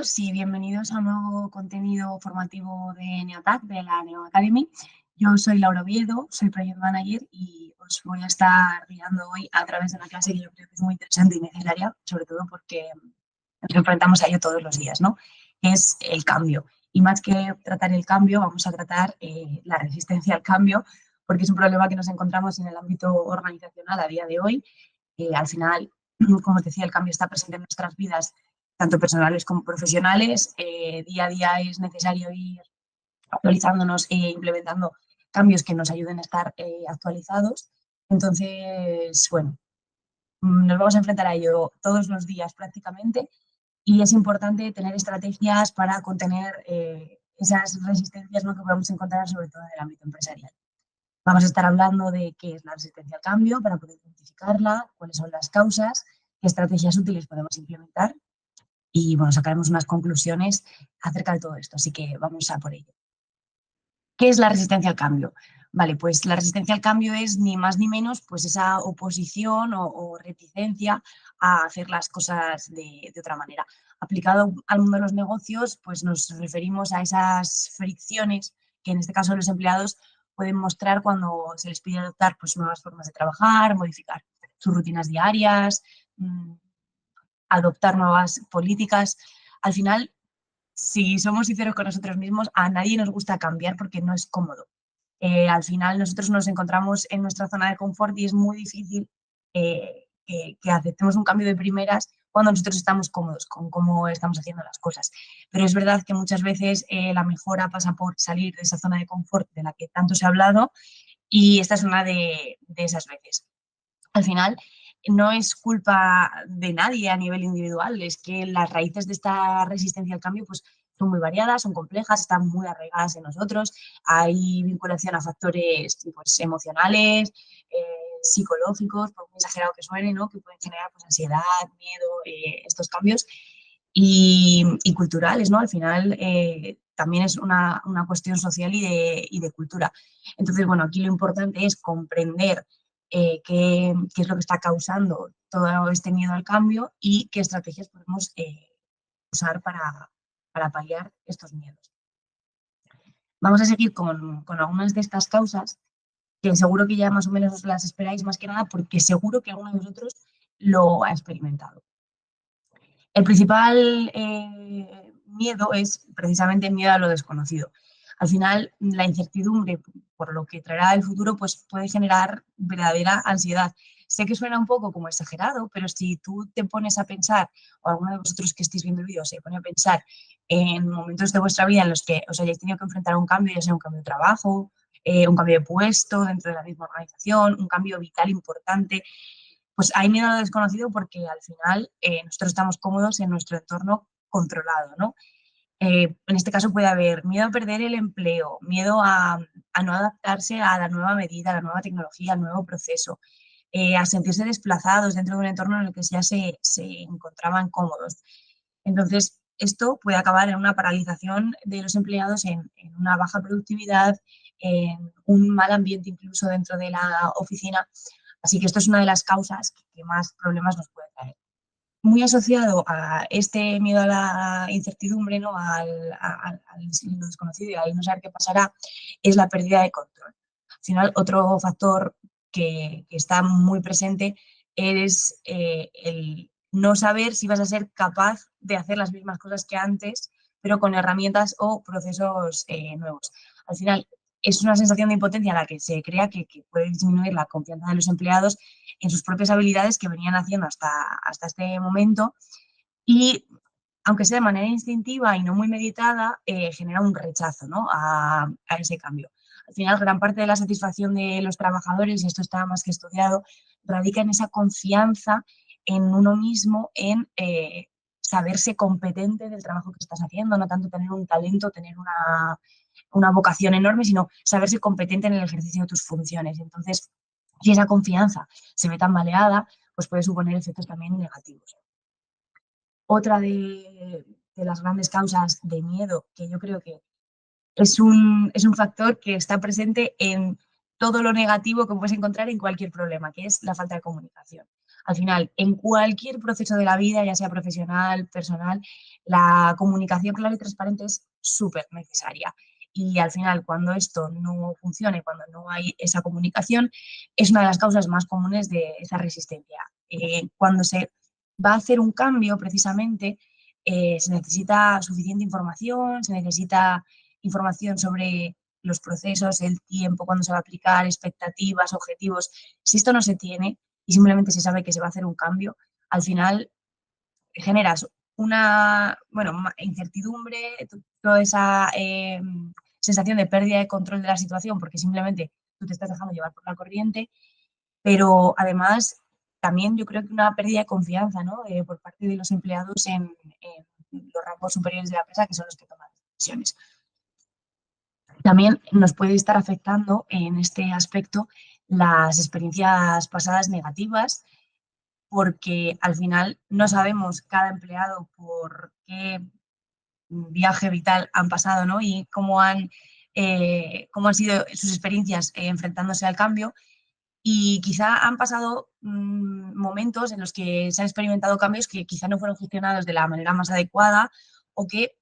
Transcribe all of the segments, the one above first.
todos y bienvenidos a un nuevo contenido formativo de Neotac, de la Neo Academy. Yo soy Laura Oviedo, soy Project Manager y os voy a estar guiando hoy a través de una clase que yo creo que es muy interesante y necesaria, sobre todo porque nos enfrentamos a ello todos los días, ¿no? Que es el cambio. Y más que tratar el cambio, vamos a tratar la resistencia al cambio, porque es un problema que nos encontramos en el ámbito organizacional a día de hoy. Al final, como os decía, el cambio está presente en nuestras vidas, tanto personales como profesionales. Día a día es necesario ir actualizándonos e implementando cambios que nos ayuden a estar actualizados. Entonces, bueno, nos vamos a enfrentar a ello todos los días prácticamente y es importante tener estrategias para contener esas resistencias, ¿no?, que podemos encontrar sobre todo en el ámbito empresarial. Vamos a estar hablando de qué es la resistencia al cambio para poder identificarla, cuáles son las causas, qué estrategias útiles podemos implementar y, bueno, sacaremos unas conclusiones acerca de todo esto. Así que vamos a por ello. ¿Qué es la resistencia al cambio? Vale, pues la resistencia al cambio es ni más ni menos pues esa oposición o reticencia a hacer las cosas de otra manera. Aplicado al mundo de los negocios, pues nos referimos a esas fricciones que en este caso los empleados pueden mostrar cuando se les pide adoptar pues nuevas formas de trabajar, modificar sus rutinas diarias, adoptar nuevas políticas. Al final, si somos sinceros con nosotros mismos, a nadie nos gusta cambiar porque no es cómodo. Al final nosotros nos encontramos en nuestra zona de confort y es muy difícil que aceptemos un cambio de primeras cuando nosotros estamos cómodos con cómo estamos haciendo las cosas. Pero es verdad que muchas veces la mejora pasa por salir de esa zona de confort de la que tanto se ha hablado y esta es una de esas veces. Al final, no es culpa de nadie a nivel individual, es que las raíces de esta resistencia al cambio pues, son muy variadas, son complejas, están muy arraigadas en nosotros, hay vinculación a factores pues, emocionales, psicológicos, por muy exagerado que suene, ¿no?, que pueden generar pues, ansiedad, miedo, estos cambios, y culturales, ¿no? Al final también es una cuestión social y de cultura. Entonces, bueno, aquí lo importante es comprender qué es lo que está causando todo este miedo al cambio y qué estrategias podemos usar para paliar estos miedos. Vamos a seguir con algunas de estas causas que seguro que ya más o menos os las esperáis, más que nada porque seguro que alguno de vosotros lo ha experimentado. El principal miedo es precisamente el miedo a lo desconocido. Al final, la incertidumbre por lo que traerá el futuro pues, puede generar verdadera ansiedad. Sé que suena un poco como exagerado, pero si tú te pones a pensar, o alguno de vosotros que estéis viendo el vídeo se pone a pensar en momentos de vuestra vida en los que os hayáis tenido que enfrentar a un cambio, ya sea un cambio de trabajo, un cambio de puesto dentro de la misma organización, un cambio vital importante, pues hay miedo a lo desconocido porque al final nosotros estamos cómodos en nuestro entorno controlado, ¿no? En este caso puede haber miedo a perder el empleo, miedo a no adaptarse a la nueva medida, a la nueva tecnología, al nuevo proceso, a sentirse desplazados dentro de un entorno en el que ya se encontraban cómodos. Entonces, esto puede acabar en una paralización de los empleados, en una baja productividad, en un mal ambiente incluso dentro de la oficina. Así que esto es una de las causas que más problemas nos puede traer. Muy asociado a este miedo a la incertidumbre, ¿no?, a lo desconocido y al no saber qué pasará, es la pérdida de control. Al final, otro factor que está muy presente es el no saber si vas a ser capaz de hacer las mismas cosas que antes, pero con herramientas o procesos nuevos. Al final, es una sensación de impotencia la que se crea que puede disminuir la confianza de los empleados en sus propias habilidades que venían haciendo hasta este momento y, aunque sea de manera instintiva y no muy meditada, genera un rechazo, ¿no?, a ese cambio. Al final, gran parte de la satisfacción de los trabajadores, y esto está más que estudiado, radica en esa confianza en uno mismo, en saberse competente del trabajo que estás haciendo, no tanto tener un talento, tener una vocación enorme, sino saberse competente en el ejercicio de tus funciones. Entonces, si esa confianza se ve tambaleada, pues puede suponer efectos también negativos. Otra de las grandes causas de miedo, que yo creo que es un factor que está presente en todo lo negativo que puedes encontrar en cualquier problema, que es la falta de comunicación. Al final, en cualquier proceso de la vida, ya sea profesional, personal, la comunicación clara y transparente es súper necesaria. Y al final, cuando esto no funciona y cuando no hay esa comunicación, es una de las causas más comunes de esa resistencia. Cuando se va a hacer un cambio, precisamente, se necesita suficiente información, se necesita información sobre los procesos, el tiempo, cuándo se va a aplicar, expectativas, objetivos. Si esto no se tiene y simplemente se sabe que se va a hacer un cambio, al final generas una, bueno, incertidumbre, toda esa sensación de pérdida de control de la situación, porque simplemente tú te estás dejando llevar por la corriente, pero además también yo creo que una pérdida de confianza, ¿no? Por parte de los empleados en los rangos superiores de la empresa, que son los que toman decisiones. También nos puede estar afectando en este aspecto las experiencias pasadas negativas, porque al final no sabemos cada empleado por qué viaje vital han pasado, ¿no? Y cómo han sido sus experiencias enfrentándose al cambio. Y quizá han pasado momentos en los que se han experimentado cambios que quizá no fueron gestionados de la manera más adecuada o que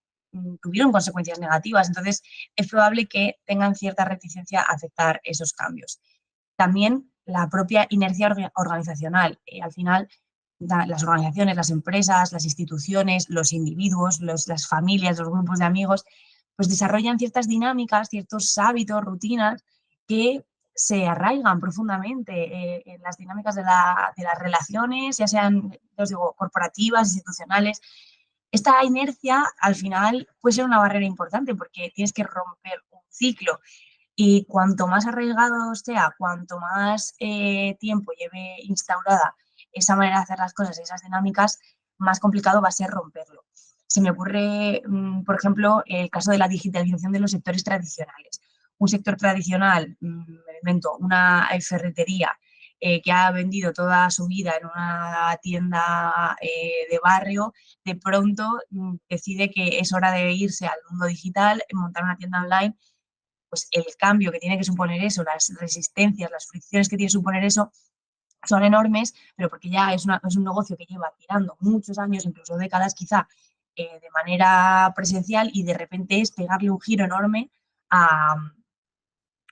tuvieron consecuencias negativas. Entonces, es probable que tengan cierta reticencia a aceptar esos cambios. También la propia inercia organizacional. Al final, las organizaciones, las empresas, las instituciones, los individuos, las familias, los grupos de amigos, pues desarrollan ciertas dinámicas, ciertos hábitos, rutinas que se arraigan profundamente en las dinámicas de las relaciones, ya sean, os digo, corporativas, institucionales. Esta inercia al final puede ser una barrera importante porque tienes que romper un ciclo y cuanto más arraigado sea, cuanto más tiempo lleve instaurada esa manera de hacer las cosas, esas dinámicas, más complicado va a ser romperlo. Se me ocurre, por ejemplo, el caso de la digitalización de los sectores tradicionales. Un sector tradicional, me invento, una ferretería que ha vendido toda su vida en una tienda de barrio, de pronto decide que es hora de irse al mundo digital, montar una tienda online. Pues el cambio que tiene que suponer eso, las resistencias, las fricciones que tiene que suponer eso, son enormes, pero porque ya es un negocio que lleva tirando muchos años, incluso décadas quizá, de manera presencial y de repente es pegarle un giro enorme a,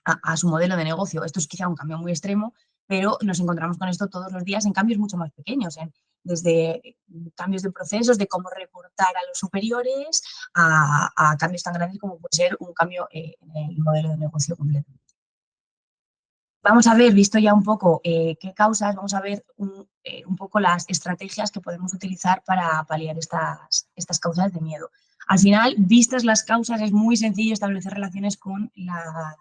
a su modelo de negocio. Esto es quizá un cambio muy extremo, pero nos encontramos con esto todos los días en cambios mucho más pequeños, desde cambios de procesos, de cómo reportar a los superiores, a cambios tan grandes como puede ser un cambio en el modelo de negocio completo. Vamos a ver, visto ya un poco qué causas, vamos a ver un poco las estrategias que podemos utilizar para paliar estas causas de miedo. Al final, vistas las causas, es muy sencillo establecer relaciones con las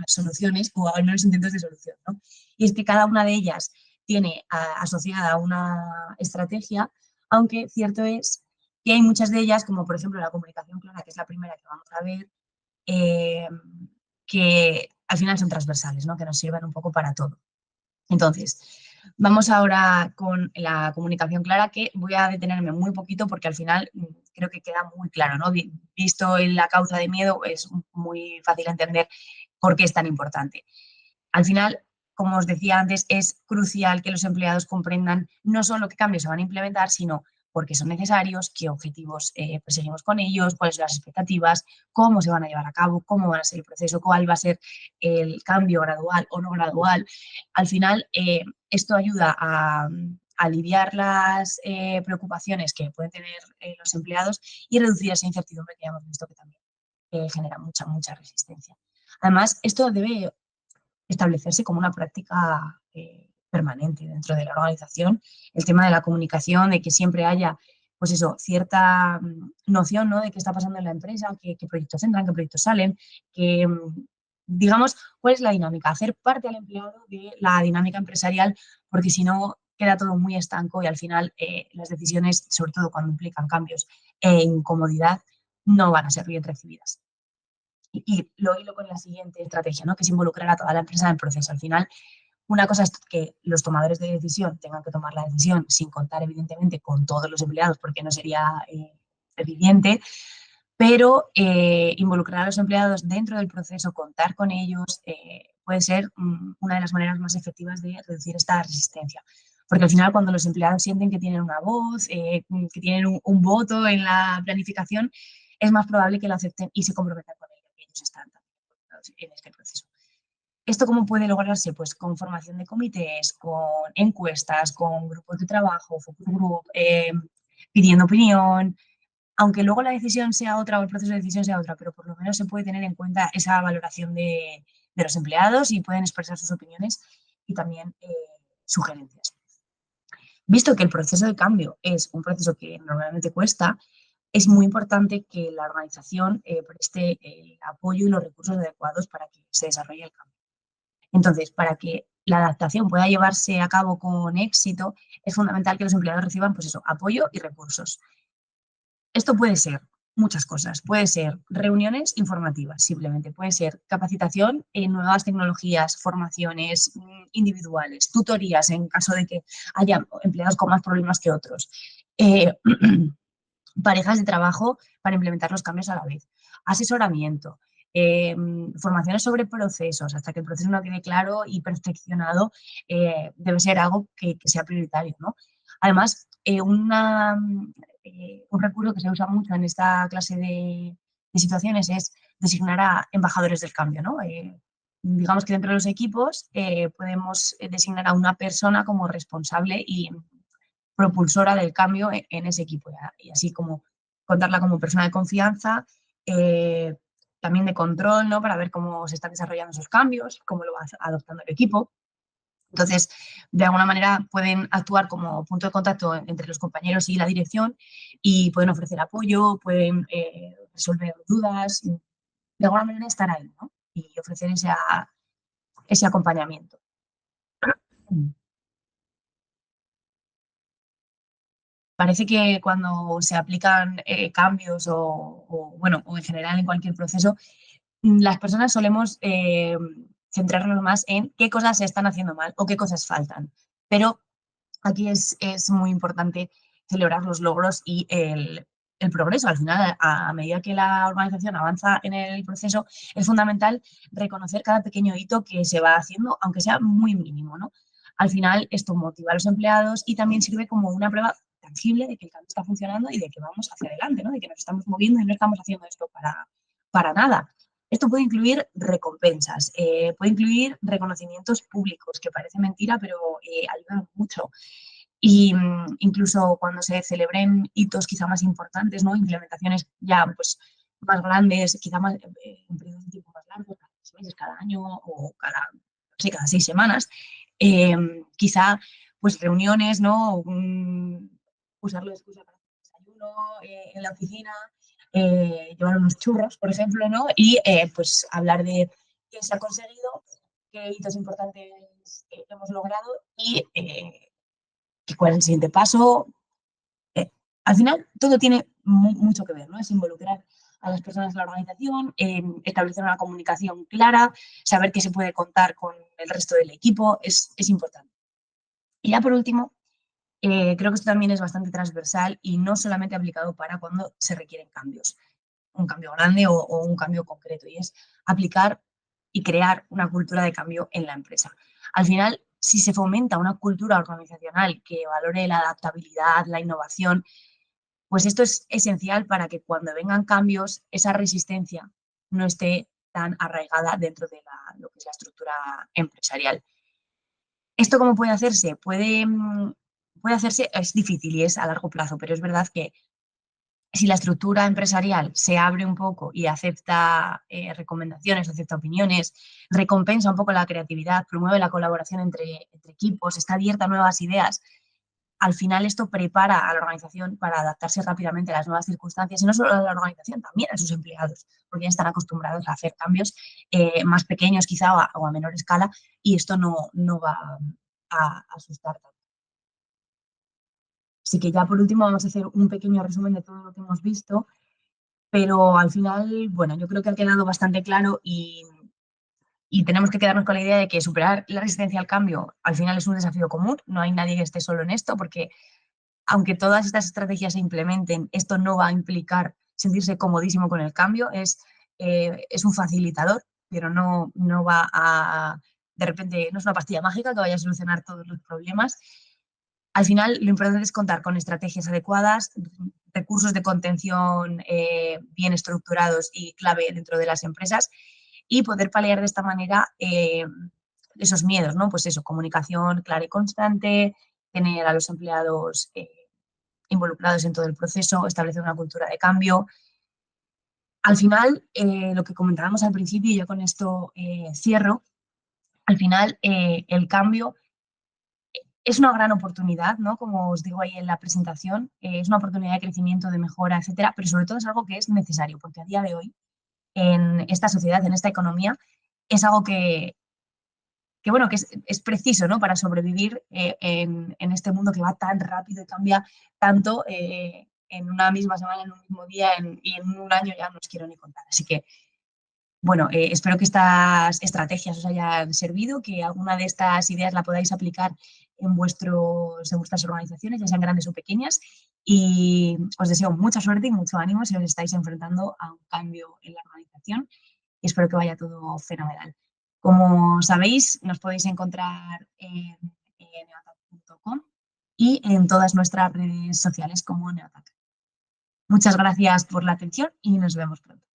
soluciones o al menos intentos de solución, ¿no? Y es que cada una de ellas tiene asociada una estrategia, aunque cierto es que hay muchas de ellas, como por ejemplo la comunicación clara, que es la primera que vamos a ver, eh, que al final son transversales, ¿no? Que nos sirven un poco para todo. Entonces, vamos ahora con la comunicación clara, que voy a detenerme muy poquito porque al final creo que queda muy claro, ¿no? Visto en la causa de miedo, es muy fácil entender por qué es tan importante. Al final, como os decía antes, es crucial que los empleados comprendan no solo qué cambios se van a implementar, sino por qué son necesarios, qué objetivos perseguimos con ellos, cuáles son las expectativas, cómo se van a llevar a cabo, cómo va a ser el proceso, cuál va a ser el cambio gradual o no gradual. Al final, esto ayuda a aliviar las preocupaciones que pueden tener los empleados y reducir esa incertidumbre que ya hemos visto que también genera mucha resistencia. Además, esto debe establecerse como una práctica permanente dentro de la organización, el tema de la comunicación, de que siempre haya, pues eso, cierta noción, ¿no? De qué está pasando en la empresa, qué proyectos entran, qué proyectos salen, que, digamos, cuál es la dinámica, hacer parte al empleado de la dinámica empresarial, porque si no queda todo muy estanco y al final las decisiones, sobre todo cuando implican cambios e incomodidad, no van a ser bien recibidas. Y lo hilo con la siguiente estrategia, ¿no? Que es involucrar a toda la empresa en el proceso. Al final, una cosa es que los tomadores de decisión tengan que tomar la decisión sin contar, evidentemente, con todos los empleados, porque no sería eficiente, pero involucrar a los empleados dentro del proceso, contar con ellos, puede ser una de las maneras más efectivas de reducir esta resistencia. Porque al final cuando los empleados sienten que tienen una voz, que tienen un voto en la planificación, es más probable que lo acepten y se comprometan con ello, que ellos están también involucrados en este proceso. ¿Esto cómo puede lograrse? Pues con formación de comités, con encuestas, con grupos de trabajo, focus group, pidiendo opinión, aunque luego la decisión sea otra o el proceso de decisión sea otra, pero por lo menos se puede tener en cuenta esa valoración de los empleados y pueden expresar sus opiniones y también sugerencias. Visto que el proceso de cambio es un proceso que normalmente cuesta, es muy importante que la organización preste el apoyo y los recursos adecuados para que se desarrolle el cambio. Entonces, para que la adaptación pueda llevarse a cabo con éxito, es fundamental que los empleados reciban, pues eso, apoyo y recursos. Esto puede ser muchas cosas. Puede ser reuniones informativas, simplemente. Puede ser capacitación en nuevas tecnologías, formaciones individuales, tutorías en caso de que haya empleados con más problemas que otros. Parejas de trabajo para implementar los cambios a la vez. Asesoramiento. Formaciones sobre procesos, hasta que el proceso no quede claro y perfeccionado, debe ser algo que sea prioritario, ¿no? Además, un recurso que se usa mucho en esta clase de situaciones es designar a embajadores del cambio, ¿no? Digamos que dentro de los equipos podemos designar a una persona como responsable y propulsora del cambio en ese equipo, y así como contarla como persona de confianza, también de control, ¿no? Para ver cómo se están desarrollando esos cambios, cómo lo va adoptando el equipo. Entonces, de alguna manera pueden actuar como punto de contacto entre los compañeros y la dirección y pueden ofrecer apoyo, pueden resolver dudas, de alguna manera estar ahí, ¿no? Y ofrecer ese acompañamiento. Parece que cuando se aplican cambios bueno, o en general en cualquier proceso, las personas solemos centrarnos más en qué cosas se están haciendo mal o qué cosas faltan. Pero aquí es muy importante celebrar los logros y el progreso. Al final, a medida que la organización avanza en el proceso, es fundamental reconocer cada pequeño hito que se va haciendo, aunque sea muy mínimo, ¿no? Al final, esto motiva a los empleados y también sirve como una prueba tangible de que el cambio está funcionando y de que vamos hacia adelante, ¿no? De que nos estamos moviendo y no estamos haciendo esto para nada. Esto puede incluir recompensas, puede incluir reconocimientos públicos, que parece mentira, pero ayudan mucho. Y incluso cuando se celebren hitos quizá más importantes, ¿no? Implementaciones ya pues, más grandes, quizá más, en periodos de tiempo más largos, cada 6 meses, cada año o cada 6 semanas, quizá pues reuniones, ¿no? Usarlo de excusa para hacer desayuno en la oficina, llevar unos churros, por ejemplo, ¿no? Y pues hablar de qué se ha conseguido, qué hitos importantes hemos logrado y cuál es el siguiente paso. Eh, Al final, todo tiene mucho que ver, ¿no? Es involucrar a las personas de la organización, establecer una comunicación clara, saber que se puede contar con el resto del equipo, es importante. Y ya por último, creo que esto también es bastante transversal y no solamente aplicado para cuando se requieren cambios, un cambio grande o un cambio concreto, y es aplicar y crear una cultura de cambio en la empresa. Al final, si se fomenta una cultura organizacional que valore la adaptabilidad, la innovación, pues esto es esencial para que cuando vengan cambios, esa resistencia no esté tan arraigada dentro de lo que es la estructura empresarial. ¿Esto cómo puede hacerse? Puede hacerse, es difícil y es a largo plazo, pero es verdad que si la estructura empresarial se abre un poco y acepta recomendaciones, acepta opiniones, recompensa un poco la creatividad, promueve la colaboración entre equipos, está abierta a nuevas ideas, al final esto prepara a la organización para adaptarse rápidamente a las nuevas circunstancias y no solo a la organización, también a sus empleados, porque ya están acostumbrados a hacer cambios más pequeños quizá o a menor escala y esto no va a asustar tanto. Así que ya por último vamos a hacer un pequeño resumen de todo lo que hemos visto, pero al final, bueno, yo creo que ha quedado bastante claro y tenemos que quedarnos con la idea de que superar la resistencia al cambio al final es un desafío común, no hay nadie que esté solo en esto, porque aunque todas estas estrategias se implementen, esto no va a implicar sentirse comodísimo con el cambio, es un facilitador, pero no va a, de repente, no es una pastilla mágica que vaya a solucionar todos los problemas. Al final, lo importante es contar con estrategias adecuadas, recursos de contención bien estructurados y clave dentro de las empresas y poder paliar de esta manera esos miedos, ¿no? Pues eso, comunicación clara y constante, tener a los empleados involucrados en todo el proceso, establecer una cultura de cambio. Al final, lo que comentábamos al principio, y yo con esto cierro, al final el cambio es una gran oportunidad, ¿no? Como os digo ahí en la presentación, es una oportunidad de crecimiento, de mejora, etcétera, pero sobre todo es algo que es necesario, porque a día de hoy, en esta sociedad, en esta economía, es algo bueno, que es preciso, ¿no? Para sobrevivir en este mundo que va tan rápido y cambia tanto en una misma semana, en un mismo día y en un año ya no os quiero ni contar. Así que bueno, espero que estas estrategias os hayan servido, que alguna de estas ideas la podáis aplicar en vuestras organizaciones, ya sean grandes o pequeñas. Y os deseo mucha suerte y mucho ánimo si os estáis enfrentando a un cambio en la organización. Y espero que vaya todo fenomenal. Como sabéis, nos podéis encontrar en neotac.com y en todas nuestras redes sociales como Neotac. Muchas gracias por la atención y nos vemos pronto.